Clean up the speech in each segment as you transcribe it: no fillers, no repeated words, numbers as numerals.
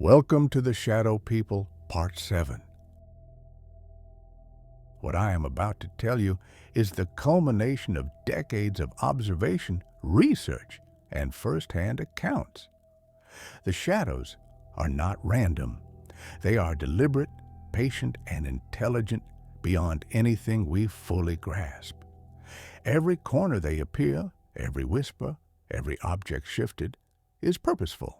Welcome to the Shadow People, Part 7. What I am about to tell you is the culmination of decades of observation, research, and first-hand accounts. The shadows are not random. They are deliberate, patient, and intelligent beyond anything we fully grasp. Every corner they appear, every whisper, every object shifted, is purposeful.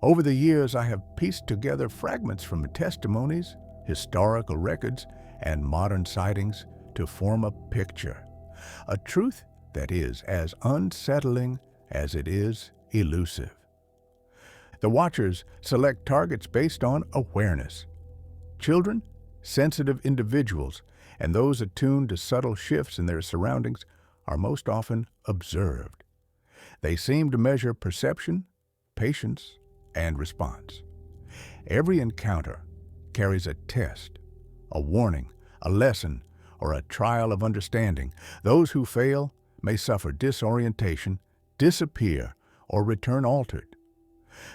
Over the years, I have pieced together fragments from testimonies, historical records, and modern sightings to form a picture, a truth that is as unsettling as it is elusive. The watchers select targets based on awareness. Children, sensitive individuals, and those attuned to subtle shifts in their surroundings are most often observed. They seem to measure perception, patience, and response. Every encounter carries a test, a warning, a lesson, or a trial of understanding. Those who fail may suffer disorientation, disappear, or return altered.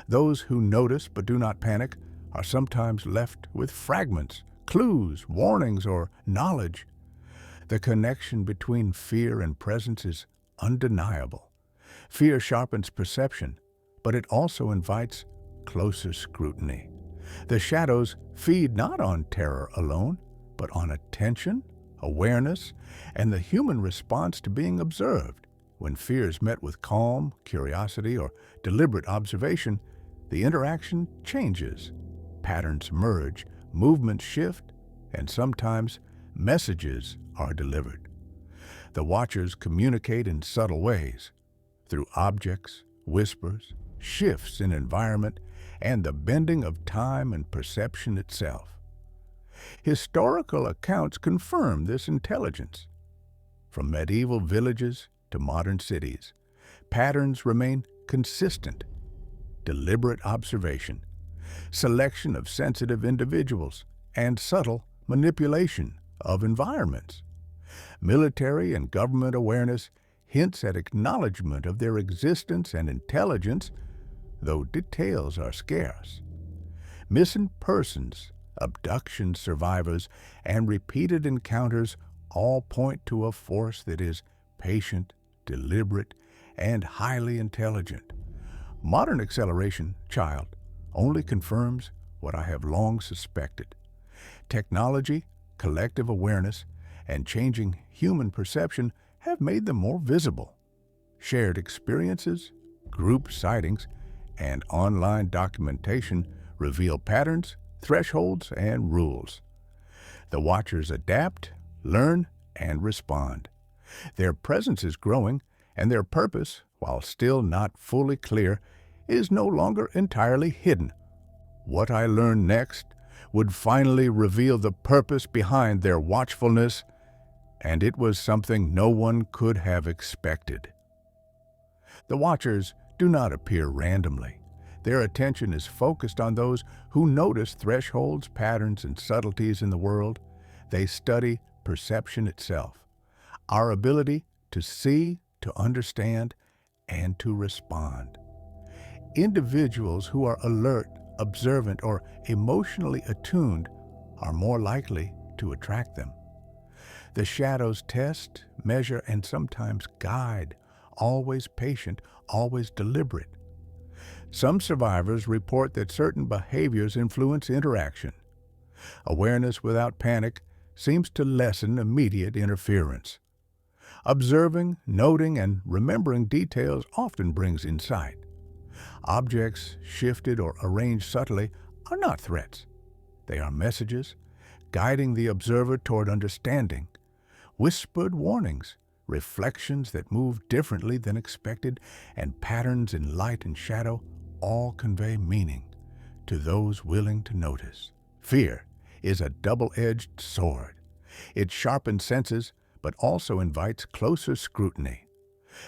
Those who notice but do not panic are sometimes left with fragments, clues, warnings, or knowledge. The connection between fear and presence is undeniable. Fear sharpens perception, but it also invites closer scrutiny. The shadows feed not on terror alone, but on attention, awareness, and the human response to being observed. When fear is met with calm, curiosity, or deliberate observation, the interaction changes. Patterns emerge, movements shift, and sometimes messages are delivered. The watchers communicate in subtle ways, through objects, whispers, shifts in environment, and the bending of time and perception itself. Historical accounts confirm this intelligence. From medieval villages to modern cities, patterns remain consistent. Deliberate observation, selection of sensitive individuals, and subtle manipulation of environments. Military and government awareness hints at acknowledgement of their existence and intelligence, though details are scarce. Missing persons, abduction survivors, and repeated encounters all point to a force that is patient, deliberate, and highly intelligent. Modern acceleration, child, only confirms what I have long suspected. Technology, collective awareness, and changing human perception have made them more visible. Shared experiences, group sightings, and online documentation reveal patterns, thresholds, and rules. The watchers adapt, learn, and respond. Their presence is growing, and their purpose, while still not fully clear, is no longer entirely hidden. What I learn next would finally reveal the purpose behind their watchfulness, and it was something no one could have expected. The watchers do not appear randomly. Their attention is focused on those who notice thresholds, patterns, and subtleties in the world. They study perception itself, our ability to see, to understand, and to respond. Individuals who are alert, observant, or emotionally attuned are more likely to attract them. The shadows test, measure, and sometimes guide, always patient, always deliberate. Some survivors report that certain behaviors influence interaction. Awareness without panic seems to lessen immediate interference. Observing, noting, and remembering details often brings insight. Objects shifted or arranged subtly are not threats. They are messages, guiding the observer toward understanding. Whispered warnings, reflections that move differently than expected, and patterns in light and shadow all convey meaning to those willing to notice. Fear is a double-edged sword. It sharpens senses, but also invites closer scrutiny.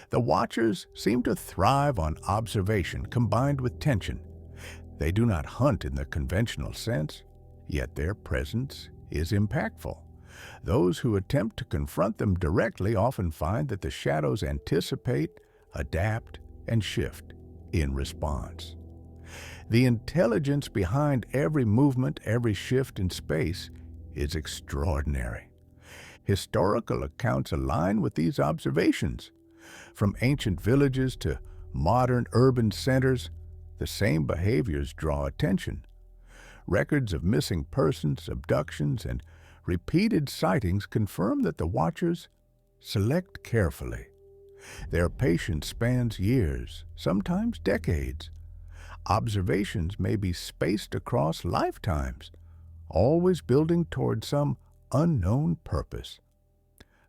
The watchers seem to thrive on observation combined with tension. They do not hunt in the conventional sense, yet their presence is impactful. Those who attempt to confront them directly often find that the shadows anticipate, adapt, and shift in response. The intelligence behind every movement, every shift in space is extraordinary. Historical accounts align with these observations. From ancient villages to modern urban centers, the same behaviors draw attention. Records of missing persons, abductions, and repeated sightings confirm that the watchers select carefully. Their patience spans years, sometimes decades. Observations may be spaced across lifetimes, always building toward some unknown purpose.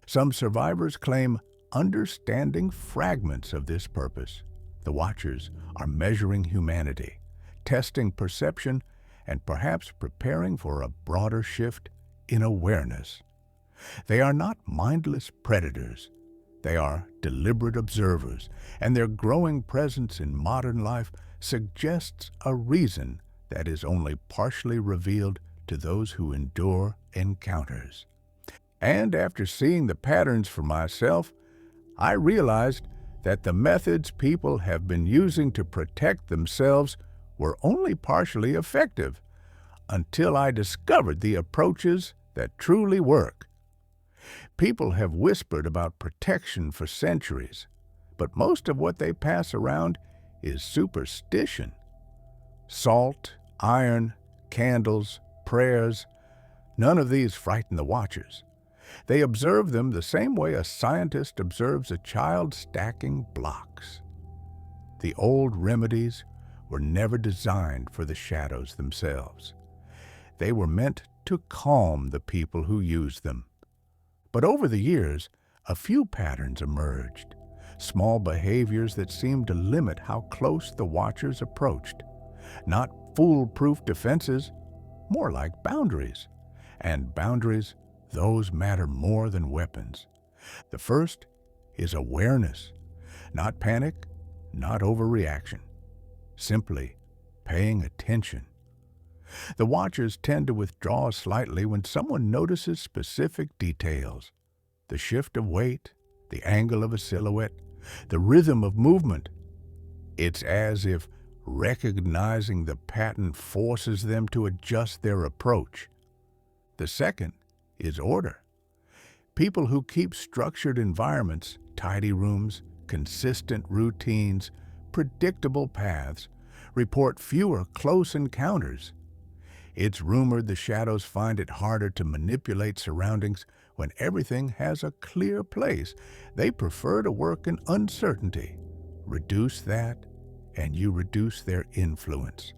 Some survivors claim understanding fragments of this purpose. The watchers are measuring humanity, testing perception, and perhaps preparing for a broader shift in awareness. They are not mindless predators. They are deliberate observers, and their growing presence in modern life suggests a reason that is only partially revealed to those who endure encounters. And after seeing the patterns for myself, I realized that the methods people have been using to protect themselves were only partially effective until I discovered the approaches that truly work. People have whispered about protection for centuries, but most of what they pass around is superstition. Salt, iron, candles, prayers, none of these frighten the watchers. They observe them the same way a scientist observes a child stacking blocks. The old remedies were never designed for the shadows themselves. They were meant to calm the people who used them. But over the years, a few patterns emerged, small behaviors that seemed to limit how close the watchers approached. Not foolproof defenses, more like boundaries. And boundaries, those matter more than weapons. The first is awareness, not panic, not overreaction, simply paying attention. The watchers tend to withdraw slightly when someone notices specific details. The shift of weight, the angle of a silhouette, the rhythm of movement. It's as if recognizing the pattern forces them to adjust their approach. The second is order. People who keep structured environments, tidy rooms, consistent routines, predictable paths, report fewer close encounters. It's rumored the shadows find it harder to manipulate surroundings when everything has a clear place. They prefer to work in uncertainty. Reduce that, and you reduce their influence.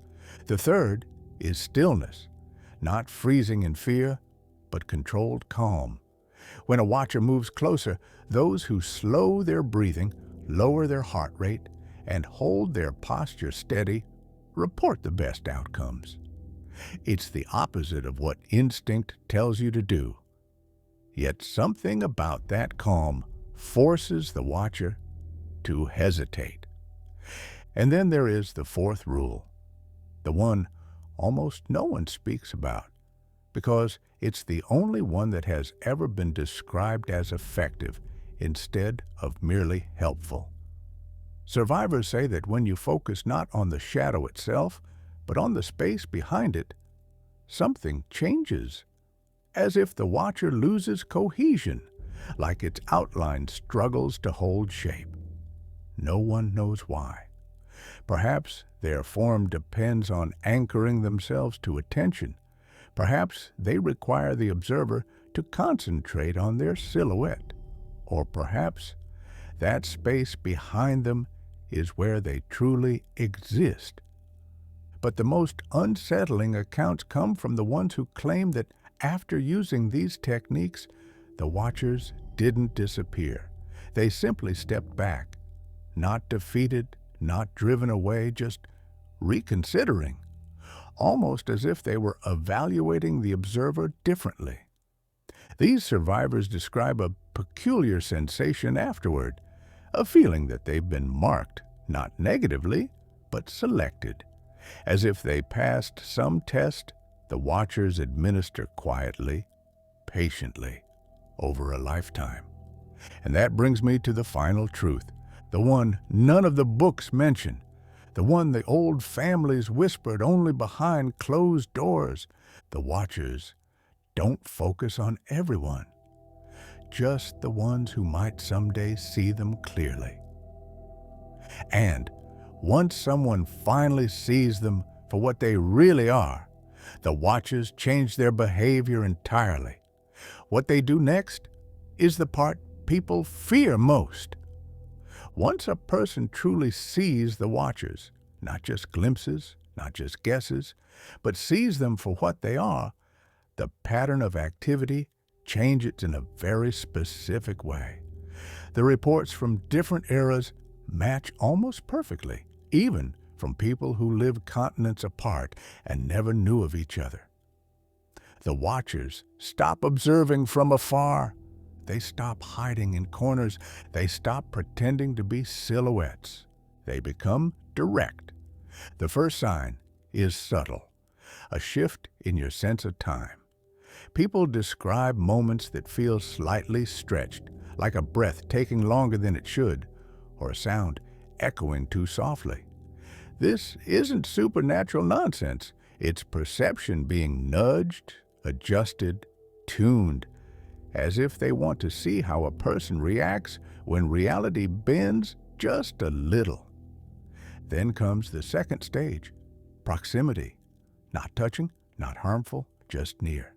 The third is stillness, not freezing in fear, but controlled calm. When a watcher moves closer, those who slow their breathing, lower their heart rate, and hold their posture steady report the best outcomes. It's the opposite of what instinct tells you to do. Yet something about that calm forces the watcher to hesitate. And then there is the fourth rule, the one almost no one speaks about, because it's the only one that has ever been described as effective instead of merely helpful. Survivors say that when you focus not on the shadow itself, but on the space behind it, something changes, as if the watcher loses cohesion, like its outline struggles to hold shape. No one knows why. Perhaps their form depends on anchoring themselves to attention. Perhaps they require the observer to concentrate on their silhouette. Or perhaps that space behind them is where they truly exist. But the most unsettling accounts come from the ones who claim that after using these techniques, the watchers didn't disappear. They simply stepped back, not defeated, not driven away, just reconsidering, almost as if they were evaluating the observer differently. These survivors describe a peculiar sensation afterward, a feeling that they've been marked, not negatively, but selected. As if they passed some test the watchers administer quietly, patiently, over a lifetime. And that brings me to the final truth, the one none of the books mention. the one the old families whispered only behind closed doors. The watchers don't focus on everyone, just the ones who might someday see them clearly. And once someone finally sees them for what they really are, the watchers change their behavior entirely. What they do next is the part people fear most. Once a person truly sees the watchers, not just glimpses, not just guesses, but sees them for what they are, the pattern of activity changes in a very specific way. The reports from different eras match almost perfectly, even from people who lived continents apart and never knew of each other. The watchers stop observing from afar. They stop hiding in corners. They stop pretending to be silhouettes. They become direct. The first sign is subtle, a shift in your sense of time. People describe moments that feel slightly stretched, like a breath taking longer than it should, or a sound echoing too softly. This isn't supernatural nonsense. It's perception being nudged, adjusted, tuned, as if they want to see how a person reacts when reality bends just a little. Then comes the second stage, proximity. Not touching, not harmful, just near.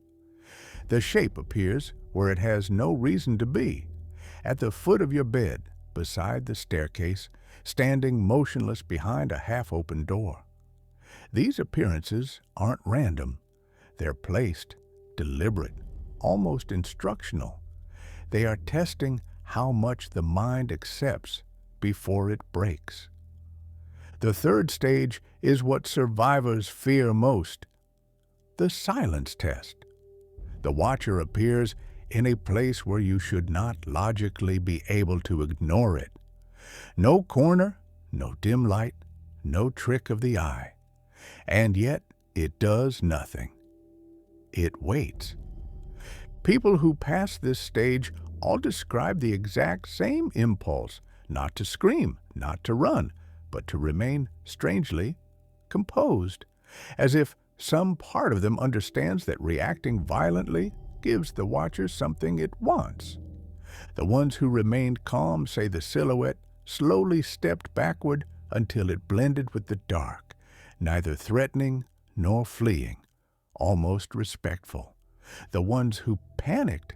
The shape appears where it has no reason to be, at the foot of your bed, beside the staircase, standing motionless behind a half-open door. These appearances aren't random. They're placed, deliberate, almost instructional. They are testing how much the mind accepts before it breaks. The third stage is what survivors fear most, the silence test. The watcher appears in a place where you should not logically be able to ignore it. No corner, no dim light, no trick of the eye. And yet it does nothing. It waits. People who pass this stage all describe the exact same impulse, not to scream, not to run, but to remain strangely composed, as if some part of them understands that reacting violently gives the watcher something it wants. The ones who remained calm say the silhouette slowly stepped backward until it blended with the dark, neither threatening nor fleeing, almost respectful. The ones who panicked,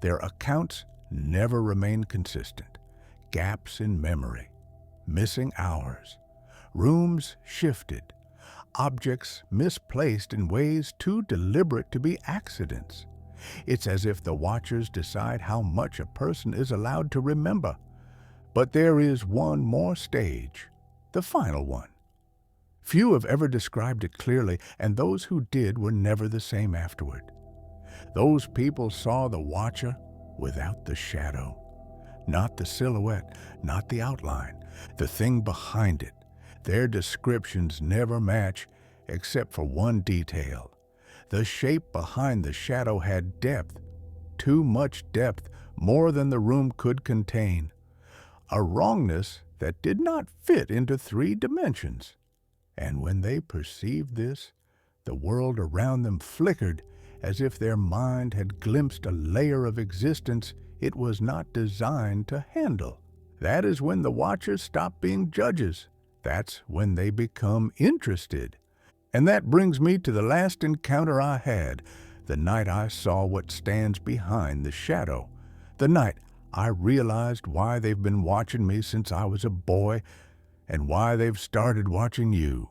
their accounts never remain consistent. Gaps in memory, missing hours, rooms shifted, objects misplaced in ways too deliberate to be accidents. It's as if the watchers decide how much a person is allowed to remember. But there is one more stage, the final one. Few have ever described it clearly, and those who did were never the same afterward. Those people saw the watcher without the shadow, not the silhouette, not the outline, the thing behind it. Their descriptions never match except for one detail. The shape behind the shadow had depth, too much depth, more than the room could contain. A wrongness that did not fit into 3 dimensions. And when they perceived this, the world around them flickered as if their mind had glimpsed a layer of existence it was not designed to handle. That is when the watchers stop being judges. That's when they become interested. And that brings me to the last encounter I had, the night I saw what stands behind the shadow, the night I realized why they've been watching me since I was a boy and why they've started watching you.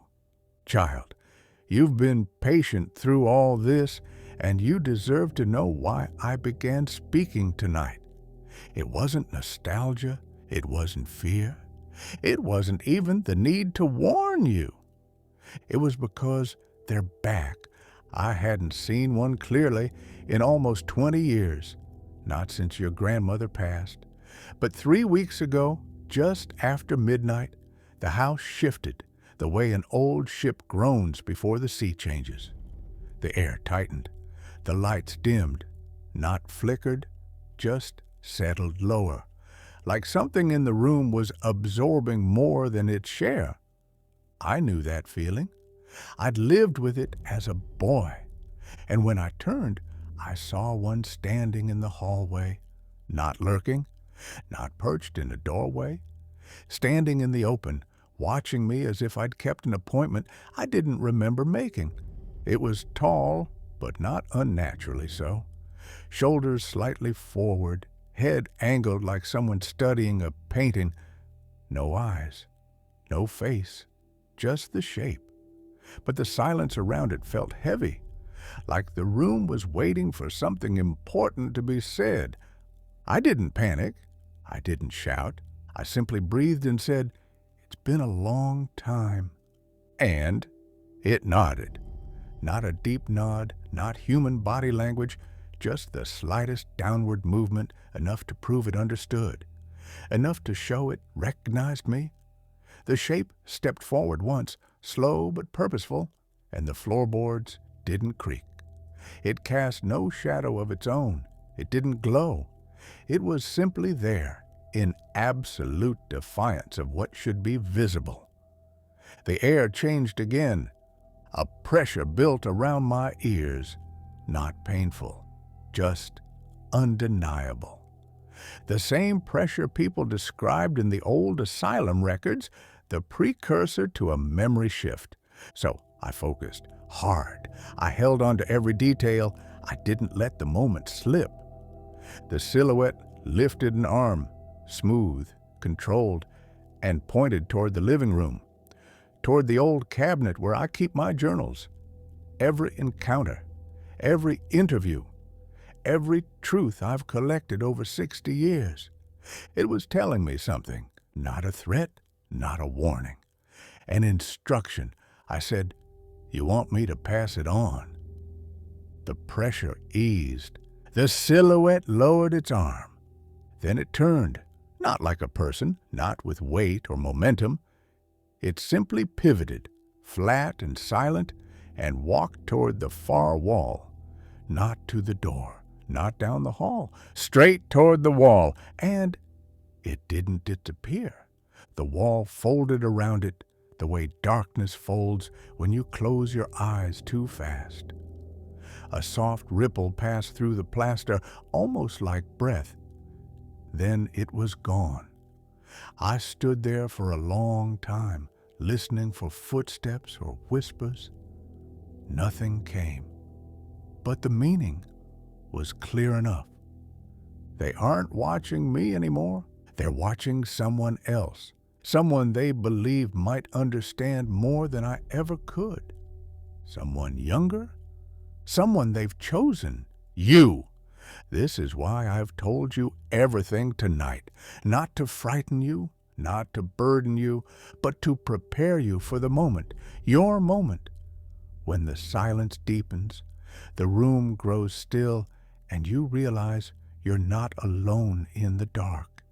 Child, you've been patient through all this, and you deserve to know why I began speaking tonight. It wasn't nostalgia. It wasn't fear. It wasn't even the need to warn you. It was because they're back. I hadn't seen one clearly in almost 20 years, not since your grandmother passed. But 3 weeks ago, just after midnight, the house shifted the way an old ship groans before the sea changes. The air tightened. The lights dimmed, not flickered, just settled lower, like something in the room was absorbing more than its share. I knew that feeling. I'd lived with it as a boy. And when I turned, I saw one standing in the hallway, not lurking, not perched in a doorway, standing in the open, watching me as if I'd kept an appointment I didn't remember making. It was tall, but not unnaturally so. Shoulders slightly forward, head angled like someone studying a painting. No eyes, no face, just the shape. But the silence around it felt heavy, like the room was waiting for something important to be said. I didn't panic. I didn't shout. I simply breathed and said, "It's been a long time." And it nodded. Not a deep nod, not human body language, just the slightest downward movement, enough to prove it understood, enough to show it recognized me. The shape stepped forward once, slow but purposeful, and the floorboards didn't creak. It cast no shadow of its own. It didn't glow. It was simply there, in absolute defiance of what should be visible. The air changed again. A pressure built around my ears, not painful, just undeniable. The same pressure people described in the old asylum records, the precursor to a memory shift. So I focused hard. I held on to every detail. I didn't let the moment slip. The silhouette lifted an arm, smooth, controlled, and pointed toward the living room, toward the old cabinet where I keep my journals. Every encounter, every interview, every truth I've collected over 60 years. It was telling me something, not a threat, not a warning. An instruction. I said, "You want me to pass it on?" The pressure eased. The silhouette lowered its arm. Then it turned, not like a person, not with weight or momentum. It simply pivoted, flat and silent, and walked toward the far wall, not to the door, not down the hall, straight toward the wall. And it didn't disappear. The wall folded around it the way darkness folds when you close your eyes too fast. A soft ripple passed through the plaster, almost like breath. Then it was gone. I stood there for a long time, listening for footsteps or whispers. Nothing came. But the meaning was clear enough. They aren't watching me anymore. They're watching someone else, someone they believe might understand more than I ever could. Someone younger, someone they've chosen. You. This is why I've told you everything tonight, not to frighten you, not to burden you, but to prepare you for the moment, your moment, when the silence deepens, the room grows still, and you realize you're not alone in the dark.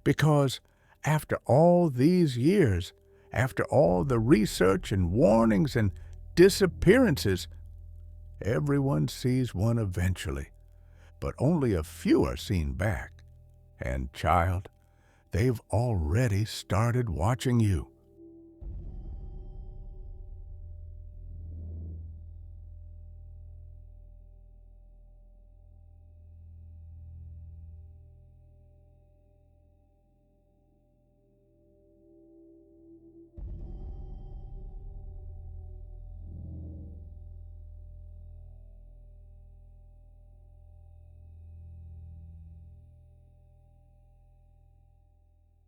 Because after all these years, after all the research and warnings and disappearances, everyone sees one eventually, but only a few are seen back. And child, they've already started watching you.